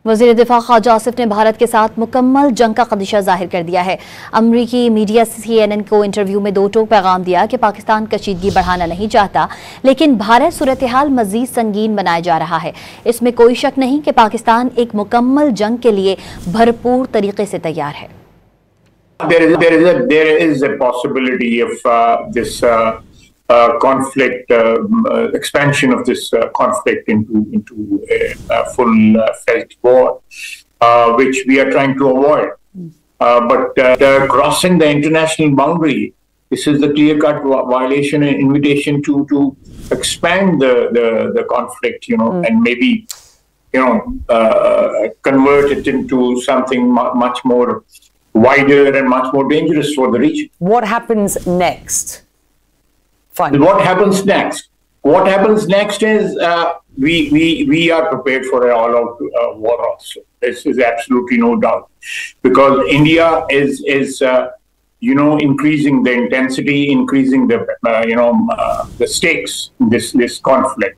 वज़ीर दिफा ख्वाजा आसिफ ने भारत के साथ मुकम्मल जंग का खदशा ज़ाहिर कर दिया है। अमरीकी मीडिया CNN को इंटरव्यू में दो टोक पैगाम दिया कि पाकिस्तान कशीदगी बढ़ाना नहीं चाहता, लेकिन भारत सूरत हाल मजीद संगीन बनाया जा रहा है। इसमें कोई शक नहीं कि पाकिस्तान एक मुकम्मल जंग के लिए भरपूर तरीके से तैयार है। There is a possibility of this conflict, expansion of this conflict into a full-fledged war, which we are trying to avoid. But crossing the international boundary, this is the clear-cut violation and invitation to expand the conflict, and maybe, convert it into something much more wider and much more dangerous for the region. What happens next? Fine. What happens next? What happens next is we are prepared for an all-out war also. This is absolutely no doubt, because India is increasing the intensity, increasing the stakes in this conflict.